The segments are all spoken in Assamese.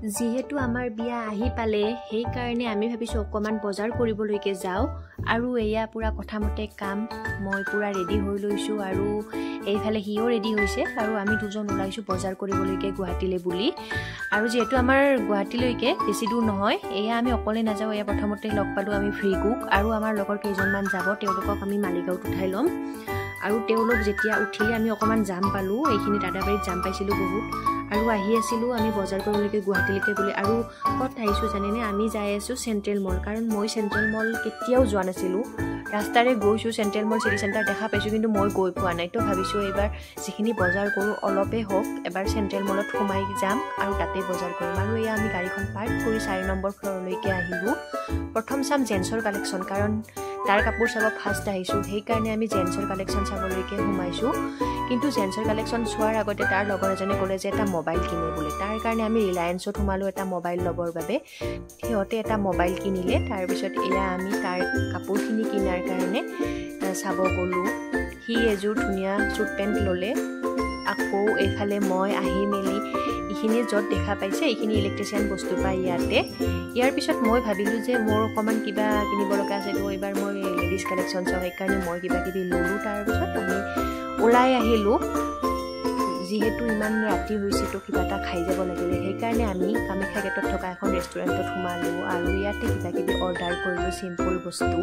যিহেতু আমাৰ বিয়া আহি পালে সেই কাৰণে আমি ভাবিছো অকমান বজাৰ কৰিবলৈকে যাও আৰু এয়া পুৰা কথামতে কাম মই পুৰা ৰেডি হৈ লৈছো আৰু এইফালে হিও ৰেডি হৈছে আৰু আমি দুজন ওলাইছো বজাৰ কৰিবলৈকে গুৱাহাটীলৈ বুলি আৰু যেহেতু আমাৰ গুৱাহাটীলৈকে বেছি দূৰ নহয় এয়া আমি অকলে নাযাও এয়া প্ৰথমতে লগ পালো আমি ফ্ৰিকুক আৰু আমাৰ লগৰ কেইজনমান যাব তেওঁলোকক আমি মালিগাঁৱত উঠাই লম আৰু তেওঁলোক যেতিয়া উঠিলে আমি অকমান জাম পালো এইখিনি দাদাবাৰীত জাম পাইছিলো বহুত আৰু আহি আছিলো আমি বজাৰ কৰিবলৈকে গুৱাহাটীলৈকে বুলি আৰু কত আহিছো জানেনে আমি যাই আছো সেন্ট্ৰেল মল কাৰণ মই সেন্ট্ৰেল মল কেতিয়াও যোৱা নাছিলো ৰাস্তাৰে গৈছো সেন্ট্ৰেল মল সিটি সেন্টাৰ দেখা পাইছো কিন্তু মই গৈ পোৱা নাই তো ভাবিছো এবাৰ যিখিনি বজাৰ কৰো অলপে হোক এবাৰ সেন্ট্ৰেল মলত সোমাই যাম আৰু তাতে বজাৰ কৰিম আৰু এয়া আমি গাড়ীখন পাৰ্ক কৰি 4 নম্বৰ ফ্লৰলৈকে আহিলো প্ৰথম চাম জেন্সৰ কালেকচন কাৰণ তাৰ কাপোৰ চাব ফাৰ্ষ্ট আহিছো সেই কাৰণে আমি জেন্সৰ কালেকচন চাবলৈকে সোমাইছো কিন্তু জেন্সৰ কালেকচন চোৱাৰ আগতে তাৰ লগৰ এজনে ক'লে যে এটা মোবাইল কিনে বুলি তাৰ কাৰণে আমি ৰিলায়েন্সত সোমালো এটা মোবাইল লবৰ বাবে সিহঁতে এটা মোবাইল কিনিলে তাৰ পিছত এয়া আমি তাৰ কাপোৰখিনি কিনাৰ কাৰণে চাব গলো হি এযোৰ ধুনীয়া চুট পেন্ট ললে আকৌ এফালে মই আহি মেলি ইখিনি যত দেখা পাইছে ইখিনি ইলেক্ট্ৰিচিয়ান বস্তু পাই ইয়াতে ইয়াৰ পিছত মই ভাবিলো যে মোৰ অকমান কিবা কিনিব লগা আছে তো এবাৰ মই লেডিজ কালেকচন চাই কাৰণে মই কিবা কিবি ললো তাৰ পিছত আমি ওলাই আহিলো যেহেতু ইমান ৰাতি হৈছে তো কিবা এটা খাই যাব লাগিলে সেই কাৰণে আমি কামাখ্যা গেটত থকা এখন ৰেষ্টুৰেণ্টত সোমালো আৰু ইয়াতে কিবা কিবি অৰ্ডাৰ কৰিলো সিম্পল বস্তু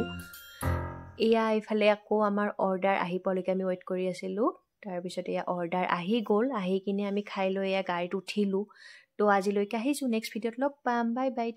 এয়া ইফালে আকৌ আমাৰ অৰ্ডাৰ আহি পলৈকে আমি ওয়েট কৰি আছিলো তাৰ পিছত এয়া অৰ্ডাৰ আহি গ'ল আহি কিনে আমি খাই লৈ এয়া গাড়ীত উঠিলো তো আজিলৈকে আহিছো নেক্সট ভিডিঅ'ত লগ পাম বাই বাই